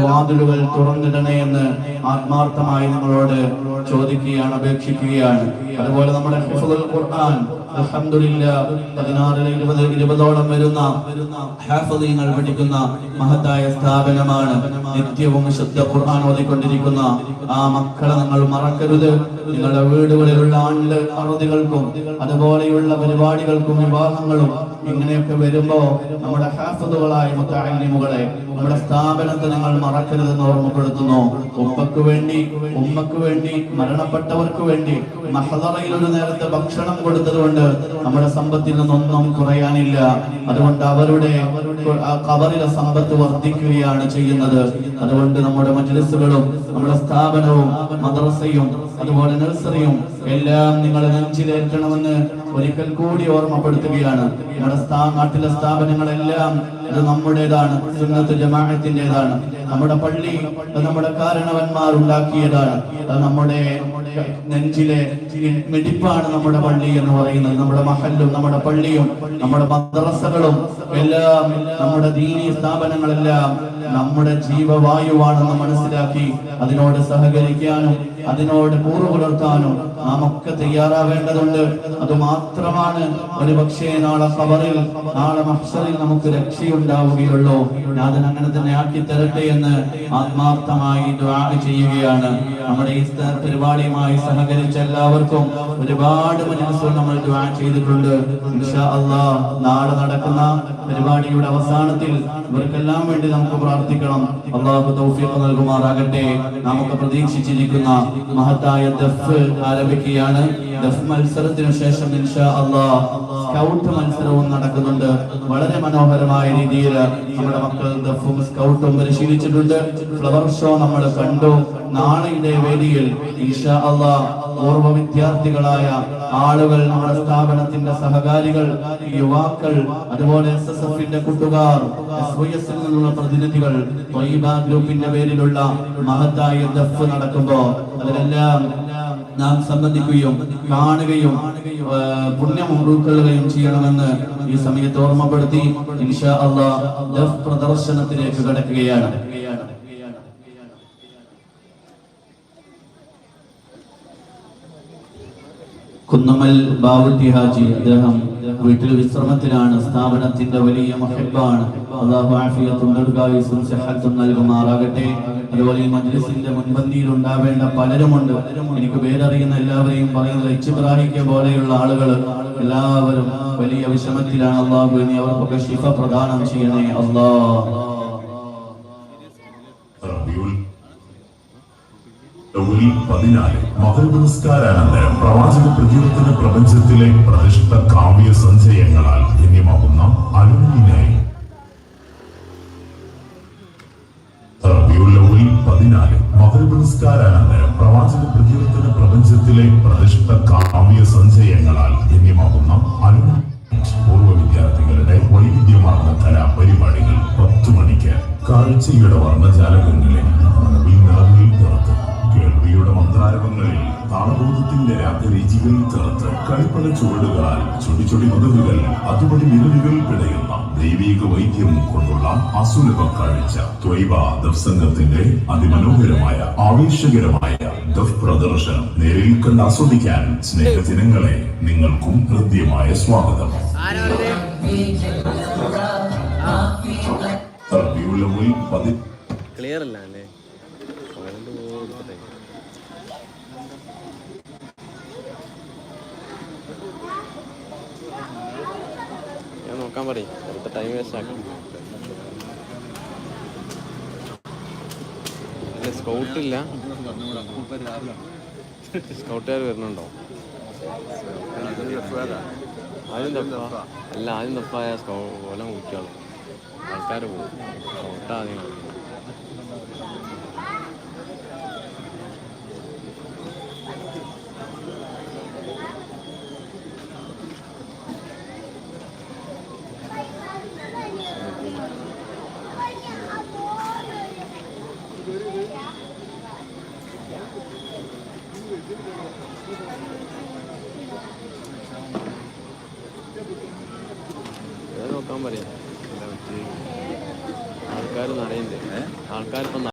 വാതിലുകൾ തുറന്നിടണേ എന്ന് ആത്മാർത്ഥമായി നിങ്ങളോട് ചോദിക്കുകയാണ്, അപേക്ഷിക്കുകയാണ്. അതുപോലെ നമ്മുടെ ഹിഫ്ളുൽ ഖുർആൻ അൽഹംദുലില്ലാഹ് 16-20 വരുന്ന ഹാഫിളീങ്ങൾ പഠിക്കുന്ന മഹത്തായ സ്ഥാപനമാണ്. നിത്യവും വിശുദ്ധ ഖുർആൻ ഓതിക്കൊണ്ടിരിക്കുന്ന ആ മക്കളെ നിങ്ങൾ മറക്കരുത്. നിങ്ങളുടെ വീടുകളിലുള്ള അറുതികൾക്കും അതുപോലെയുള്ള പരിപാടികൾക്കും വിവാഹങ്ങളും ഇങ്ങനെയൊക്കെ വരുമ്പോ നമ്മുടെ ഹാഫിളുകളായ മുതഅല്ലിമുകളെ നമ്മുടെ സ്ഥാപനത്തെ നിങ്ങൾ മറക്കരുതെന്ന് ഓർമ്മപ്പെടുത്തുന്നു. ഉപ്പക്ക് വേണ്ടി ഉമ്മക്ക് വേണ്ടി മരണപ്പെട്ടവർക്ക് വേണ്ടി മഹ്ദറയിൽ ഒരു നേരത്തെ ഭക്ഷണം കൊടുത്തതുകൊണ്ട് നമ്മുടെ സമ്പത്തിൽ നിന്നൊന്നും കുറയാനില്ല. അതുകൊണ്ട് അവരുടെ ഖബറിലെ സമ്പത്ത് വർദ്ധിക്കുകയാണ് ചെയ്യുന്നത്. അതുകൊണ്ട് നമ്മുടെ മജ്ലിസുകളും നമ്മുടെ സ്ഥാപനവും മദ്രസയും അതുപോലെ നഴ്സറിയും എല്ലാം നിങ്ങൾ നെഞ്ചിലേറ്റണമെന്ന് ഒരിക്കൽ കൂടി ഓർമ്മപ്പെടുത്തുകയാണ്. നമ്മുടെ നാട്ടിലെ സ്ഥാപനങ്ങളെല്ലാം അത് നമ്മുടേതാണ്, സുന്നത്ത് ജമാഅത്തിൻ്റെതാണ്. നമ്മുടെ പള്ളി അത് നമ്മുടെ കാരണവന്മാർ ഉണ്ടാക്കിയതാണ്. അത് നമ്മുടെ നെഞ്ചിലെ മിടിപ്പാണ് നമ്മുടെ പള്ളി എന്ന് പറയുന്നത്. നമ്മുടെ മഹല്ലും നമ്മുടെ പള്ളിയും നമ്മുടെ മദ്രസകളും എല്ലാം നമ്മുടെ ദീനീ സ്ഥാപനങ്ങളെല്ലാം നമ്മുടെ ജീവവായുവാണെന്ന് മനസ്സിലാക്കി അതിനോട് സഹകരിക്കാനും അതിനോട് കൂറുപുലർത്താനും നാം ഒക്കെ തയ്യാറാവേണ്ടതുണ്ട്. അതുമാത്രമാണ് ഒരു പക്ഷേ നാളെ ഖബറിൽ നാളെ മഹ്ശറിൽ നമുക്ക് രക്ഷയുണ്ടാവുകയുള്ളൂ. നാഥൻ അങ്ങനെ തന്നെ ആക്കി തരട്ടെ എന്ന് ആത്മാർത്ഥമായി ദുആ ചെയ്യുകയാണ്. നമ്മുടെ ഈ പരിപാടിയുമായി സഹകരിച്ച എല്ലാവർക്കും ഒരുപാട് മജ്‌ലിസുകൾ നമ്മൾ ദുആ ചെയ്തിട്ടുണ്ട്. ഇൻഷാ അല്ലാഹ് നാളെ നടക്കുന്ന പരിപാടിയുടെ അവസാനത്തിൽ ഇവർക്കെല്ലാം വേണ്ടി നമുക്ക് പ്രാർത്ഥിക്കണം. അല്ലാഹു തൗഫീഖ് നൽകുമാറാകട്ടെ. നമുക്ക് പ്രതീക്ഷിച്ചിരിക്കുന്ന മഹത്തായ ദഫ് ആരംഭിക്കുകയാണ്. ദഫ് മത്സരത്തിനു ശേഷം ഇൻഷാ അല്ലാഹ് സ്കൗട്ട് മത്സരവും നടക്കുന്നുണ്ട്. വളരെ മനോഹരമായ രീതിയിൽ നമ്മുടെ മക്കൾ ദഫും സ്കൗട്ടും പരിശീലിച്ചിട്ടുണ്ട്. ഫ്ലവർ ഷോ നമ്മൾ കണ്ടു. നാളെ ഇതേ വേദിയിൽ ഇൻഷാ അല്ലാഹ് പൂർവ്വ വിദ്യാർത്ഥികളായ ആളുകൾ, നമ്മുടെ സ്ഥാപനത്തിന്റെ സഹകാരികൾ, യുവാക്കൾ, അതുപോലെ SSFന്റെ കൂട്ടുകാർ, SYSൽ നിന്നുള്ള പ്രതിനിധികൾ, ത്വയ്യിബ ഗ്രൂപ്പിന്റെ പേരിലുള്ള മഹത്തായ ദഫ് നടക്കുമ്പോ അതിലെല്ലാം നാം സംബന്ധിക്കുകയും കാണുകയും പുണ്യം ഉൾക്കൊള്ളുകയും ചെയ്യണമെന്ന് ഈ സമയത്ത് ഓർമ്മപ്പെടുത്തി ഇൻഷാ അല്ലാഹ് ദഫ് പ്രദർശനത്തിലേക്ക് കടക്കുകയാണ്. കുന്നമൽ ബാവുട്ടി ഹാജി അദ്ദേഹം വീട്ടിൽ വിശ്രമത്തിലാണ്. സ്ഥാപനത്തിന്റെ വലിയ മുഹിബ്ബാണ്. അല്ലാഹു ആഫിയത്തും ദീർഘായുസ്സും സിഹത്തും നൽകുമാറാകട്ടെ. അതുപോലെ ഈ മജ്ലിസിന്റെ മുൻപന്തിയിൽ ഉണ്ടാവേണ്ട പലരുമുണ്ട്. എനിക്ക് പേരറിയുന്ന എല്ലാവരെയും പറയുന്നത് ഇബ്രാഹിം പോലെയുള്ള ആളുകൾ എല്ലാവരും വലിയ വിഷമത്തിലാണ്. അല്ലാഹു ഇനി അവർക്കൊക്കെ ശിഫ പ്രദാനം ചെയ്യണേ അല്ലാഹ്. മഗ്‌രിബ് നിസ്കാരാനന്തരം പ്രവാചക പ്രകീർത്തന പ്രപഞ്ചത്തിലെ പ്രതിഷ്ഠ കാവ്യ സഞ്ചയങ്ങളാൽ ധന്യമാകുന്ന അലുമിനായി 14 മഗ്‌രിബ് നിസ്കാരാനന്തരം പ്രവാചക പ്രകീർത്തന പ്രപഞ്ചത്തിലെ പ്രതിഷ്ഠ കാവ്യ സഞ്ചയങ്ങളാൽ ധന്യമാകുന്ന അലുമിനായി പൂർവ്വ വിദ്യാർത്ഥികളുടെ വൈവിധ്യമാർന്ന കലാപരിപാടികൾ 10 മണിക്ക് കാഴ്ചയുടെ വർണ്ണജാലകങ്ങളിൽ നിറത്ത് കേൾവിയുടെ മന്ത്രാരവങ്ങളിൽ താളബോധത്തിന്റെ രാഗരുചികൾ ചേർത്ത് കളിപ്പല ചുവടുകളാൽ ചൊടിച്ചൊടി മുതലുകൾ അതുപടി നിലവികൾ പിടയുന്ന ദൈവിക വൈദ്യം കൊണ്ടുള്ള അസുലഭ കാഴ്ച. ത്വയ്യിബ ദഫ് സംഘത്തിന്റെ അതിമനോഹരമായ ആവേശകരമായ ദഫ് പ്രദർശനം നേരിൽ കണ്ട് ആസ്വദിക്കാൻ സ്നേഹജനങ്ങളെ നിങ്ങൾക്കും ഹൃദ്യമായ സ്വാഗതം. ക്ലിയർ അല്ല അല്ലേ? ഞാൻ നോക്കാൻ പറയും, അടുത്ത ടൈം വേസ്റ്റ് ആക്കാം. അല്ല സ്കൗട്ടില്ല, സ്കൗട്ടുകാർ വരുന്നുണ്ടോ? ആദ്യം തപ്പ അല്ല, ആദ്യം തപ്പായ ഓലം കുടിക്കാളും ആൾക്കാർ പോകും. സ്കൗട്ടാദ്യം നോക്കാൻ പറയാം. ആൾക്കാർ നടയുന്നുണ്ട്, ആൾക്കാരിപ്പം